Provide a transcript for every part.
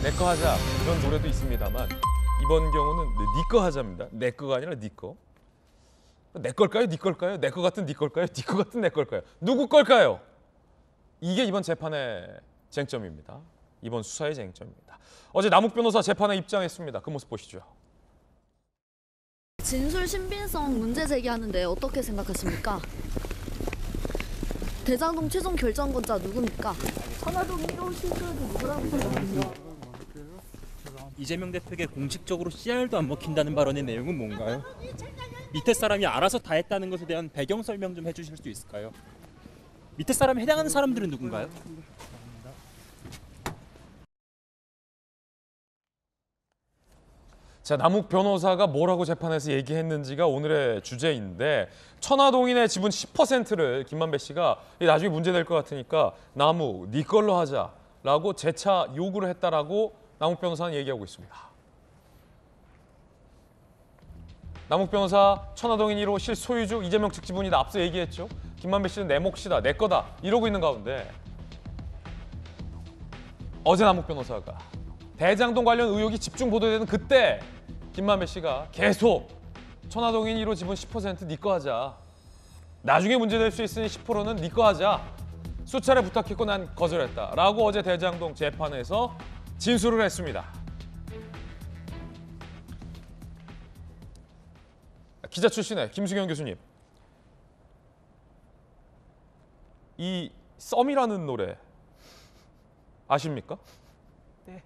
내 거 하자 이런 노래도 있습니다만 이번 경우는 네 거 하자입니다. 내 거가 아니라 네 거. 내 걸까요? 네 걸까요? 내 거 같은 네 걸까요? 네 거 같은 내 걸까요? 누구 걸까요? 이게 이번 재판의 쟁점입니다. 이번 수사의 쟁점입니다. 어제 남욱 변호사 재판에 입장했습니다. 그 모습 보시죠. 진술 신빙성 문제 제기하는데 어떻게 생각하십니까? 대장동 최종 결정권자 누굽니까? 천화동 1호 실소유주 누구라고 생각하십니까? 이재명 대표에게 공식적으로 CR도 안 먹힌다는 발언의 내용은 뭔가요? 밑에 사람이 알아서 다 했다는 것에 대한 배경 설명 좀 해주실 수 있을까요? 밑에 사람에 해당하는 사람들은 누군가요? 자, 남욱 변호사가 뭐라고 재판에서 얘기했는지가 오늘의 주제인데 천화동인의 지분 10%를 김만배 씨가 나중에 문제될 것 같으니까 남욱, 네 걸로 하자라고 재차 요구를 했다라고 남욱 변호사는 얘기하고 있습니다. 남욱 변호사 천화동인 1호 실소유주 이재명 측 지분이다. 앞서 얘기했죠. 김만배 씨는 내 몫이다, 내 거다 이러고 있는 가운데 어제 남욱 변호사가 대장동 관련 의혹이 집중 보도되는 그때 김만배 씨가 계속 천화동인 1호 지분 10% 네 거 하자. 나중에 문제될 수 있으니 10%는 네 거 하자. 수차례 부탁했고 난 거절했다. 라고 어제 대장동 재판에서 진술을 했습니다. 기자 출신의 김수경 교수님. 이 썸이라는 노래 아십니까? 네.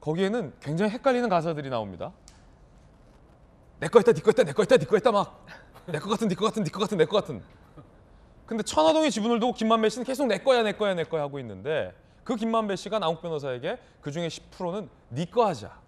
거기에는 굉장히 헷갈리는 가사들이 나옵니다. 내 거 있다, 네 거 있다, 내 거 있다, 네 거 있다 막 내 거 같은, 네 거 같은, 네 거 같은, 내 거 같은. 근데 천화동의 지분을 두고 김만배 씨는 계속 내 거야, 내 거야, 내 거야 하고 있는데 그 김만배 씨가 남욱 변호사에게 그 중에 10%는 네 거 하자.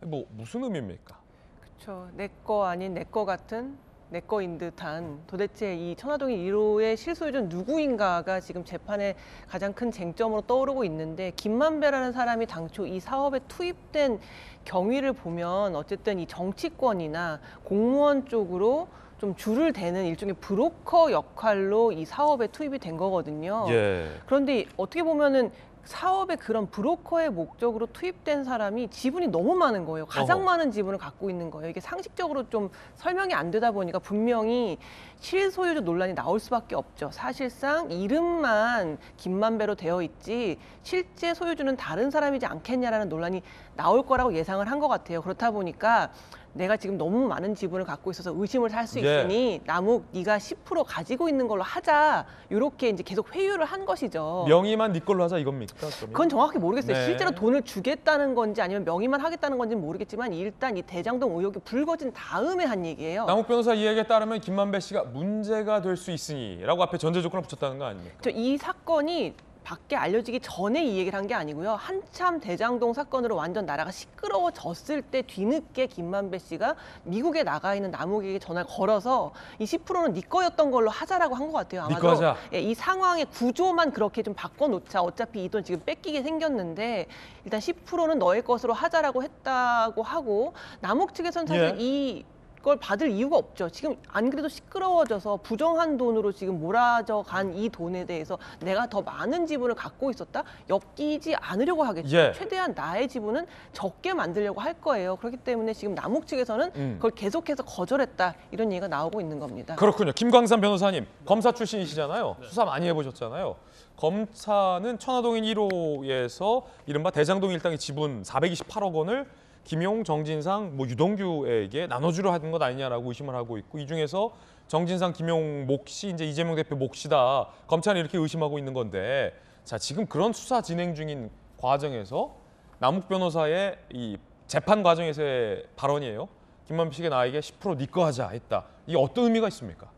뭐 무슨 의미입니까? 그렇죠. 내 거 아닌 내 거 같은 내 거인 듯한 도대체 이 천화동인 1호의 실소유주는 누구인가가 지금 재판의 가장 큰 쟁점으로 떠오르고 있는데 김만배라는 사람이 당초 이 사업에 투입된 경위를 보면 어쨌든 이 정치권이나 공무원 쪽으로 좀 줄을 대는 일종의 브로커 역할로 이 사업에 투입이 된 거거든요. 예. 그런데 어떻게 보면은 사업에 그런 브로커의 목적으로 투입된 사람이 지분이 너무 많은 거예요. 가장 많은 지분을 갖고 있는 거예요. 이게 상식적으로 좀 설명이 안 되다 보니까 분명히 실소유주 논란이 나올 수밖에 없죠. 사실상 이름만 김만배로 되어 있지 실제 소유주는 다른 사람이지 않겠냐라는 논란이 나올 거라고 예상을 한 것 같아요. 그렇다 보니까 내가 지금 너무 많은 지분을 갖고 있어서 의심을 살 수 있으니 남욱 네가 10% 가지고 있는 걸로 하자. 이렇게 이제 계속 회유를 한 것이죠. 명의만 네 걸로 하자 이겁니까? 그러면? 그건 정확히 모르겠어요. 네. 실제로 돈을 주겠다는 건지 아니면 명의만 하겠다는 건지는 모르겠지만 일단 이 대장동 의혹이 불거진 다음에 한 얘기예요. 남욱 변호사 이야기에 따르면 김만배 씨가 문제가 될 수 있으니라고 앞에 전제 조건을 붙였다는 거 아닙니까? 이 사건이 밖에 알려지기 전에 이 얘기를 한 게 아니고요. 한참 대장동 사건으로 완전 나라가 시끄러워졌을 때 뒤늦게 김만배 씨가 미국에 나가 있는 남욱에게 전화를 걸어서 이 10%는 네 거였던 걸로 하자라고 한 것 같아요. 네 거 하자. 예, 이 상황의 구조만 그렇게 좀 바꿔놓자. 어차피 이 돈 지금 뺏기게 생겼는데 일단 10%는 너의 것으로 하자라고 했다고 하고 남욱 측에서는 사실 이걸 받을 이유가 없죠. 지금 안 그래도 시끄러워져서 부정한 돈으로 지금 몰아져 간 이 돈에 대해서 내가 더 많은 지분을 갖고 있었다? 엮이지 않으려고 하겠죠. 예. 최대한 나의 지분은 적게 만들려고 할 거예요. 그렇기 때문에 지금 남욱 측에서는 그걸 계속해서 거절했다. 이런 얘기가 나오고 있는 겁니다. 그렇군요. 김광삼 변호사님, 검사 출신이시잖아요. 수사 많이 해보셨잖아요. 검사는 천화동인 1호에서 이른바 대장동 일당의 지분 428억 원을 김용, 정진상, 유동규에게 나눠주려 하는 것 아니냐라고 의심을 하고 있고 이 중에서 정진상, 김용 몫이 이제 이재명 대표 몫이다. 검찰이 이렇게 의심하고 있는 건데 자 지금 그런 수사 진행 중인 과정에서 남욱 변호사의 이 재판 과정에서의 발언이에요. 김만배 씨가 나에게 10%네 거 하자 했다. 이게 어떤 의미가 있습니까?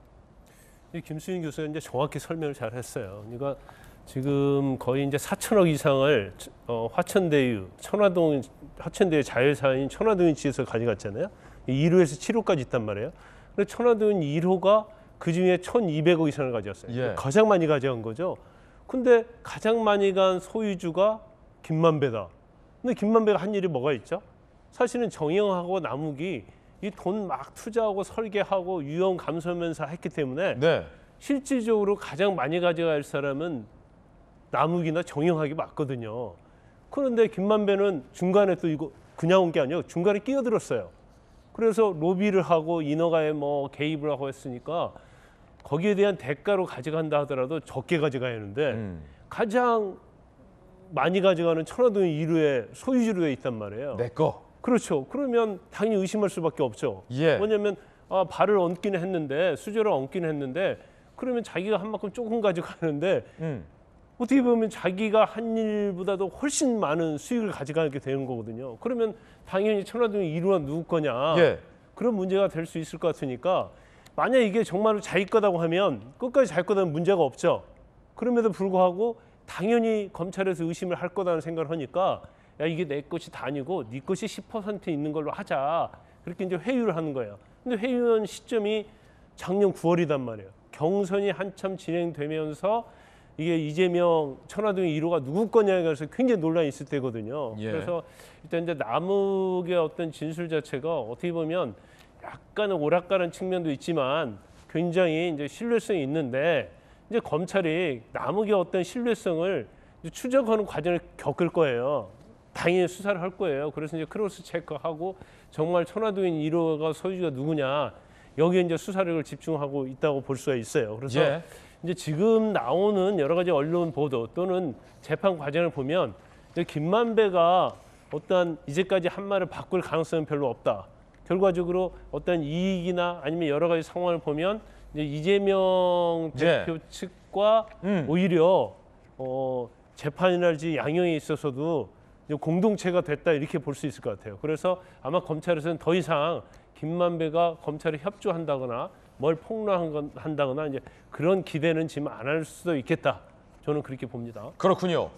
김수인 교수가 이제 정확히 설명을 잘 했어요. 그러니까 지금 거의 이제 4천억 이상을 화천대유, 천화동 화천대유 자회사인 천화동인 측에서 가져갔잖아요. 1호에서 7호까지 있단 말이에요. 근데 천화동인 1호가 그 중에 1,200억 이상을 가져갔어요. 예. 가장 많이 가져간 거죠. 근데 가장 많이 간 소유주가 김만배다. 근데 김만배가 한 일이 뭐가 있죠? 사실은 정영하고 남욱이 이 돈 막 투자하고 설계하고 위험 감소하면서 했기 때문에 네. 실질적으로 가장 많이 가져갈 사람은 남욱이나 정영학이 맞거든요. 그런데 김만배는 중간에 또 이거 그냥 온 게 아니에요. 중간에 끼어들었어요. 그래서 로비를 하고 인허가에 뭐 개입을 하고 했으니까 거기에 대한 대가로 가져간다 하더라도 적게 가져가야 하는데 가장 많이 가져가는 천화동 1호의 소유주로에 있단 말이에요. 내 거. 그렇죠. 그러면 당연히 의심할 수밖에 없죠. 예. 뭐냐면 발을 얹기는 했는데 수저를 얹기는 했는데 그러면 자기가 한 만큼 조금 가져가는데 어떻게 보면 자기가 한 일보다도 훨씬 많은 수익을 가져가게 되는 거거든요. 그러면 당연히 천화동 1호가 누구 거냐 예. 그런 문제가 될 수 있을 것 같으니까 만약 이게 정말로 자기 거다고 하면 끝까지 자기 거다면 문제가 없죠. 그럼에도 불구하고 당연히 검찰에서 의심을 할 거다는 생각을 하니까 야 이게 내 것이 다 아니고 네 것이 10% 있는 걸로 하자. 그렇게 이제 회유를 하는 거예요. 근데 회유한 시점이 작년 9월이단 말이에요. 경선이 한참 진행되면서 이게 이재명 천화동 1호가 누구 거냐에 관해서 굉장히 논란이 있을 때거든요. 예. 그래서 일단 이제 남욱의 어떤 진술 자체가 어떻게 보면 약간은 오락가는 측면도 있지만 굉장히 이제 신뢰성이 있는데 이제 검찰이 남욱의 어떤 신뢰성을 이제 추적하는 과정을 겪을 거예요. 당연히 수사를 할 거예요. 그래서 이제 크로스 체크하고 정말 천화동인 1호가 소유주가 누구냐 여기에 이제 수사력을 집중하고 있다고 볼 수가 있어요. 그래서 예. 이제 지금 나오는 여러 가지 언론 보도 또는 재판 과정을 보면 이제 김만배가 어떠한 이제까지 한 말을 바꿀 가능성은 별로 없다. 결과적으로 어떤 이익이나 아니면 여러 가지 상황을 보면 이제 이재명 예. 대표 측과 오히려 재판이랄지 양형에 있어서도 이제 공동체가 됐다 이렇게 볼 수 있을 것 같아요. 그래서 아마 검찰에서는 더 이상 김만배가 검찰에 협조한다거나 뭘 폭로한다거나 이제 그런 기대는 지금 안 할 수도 있겠다. 저는 그렇게 봅니다. 그렇군요.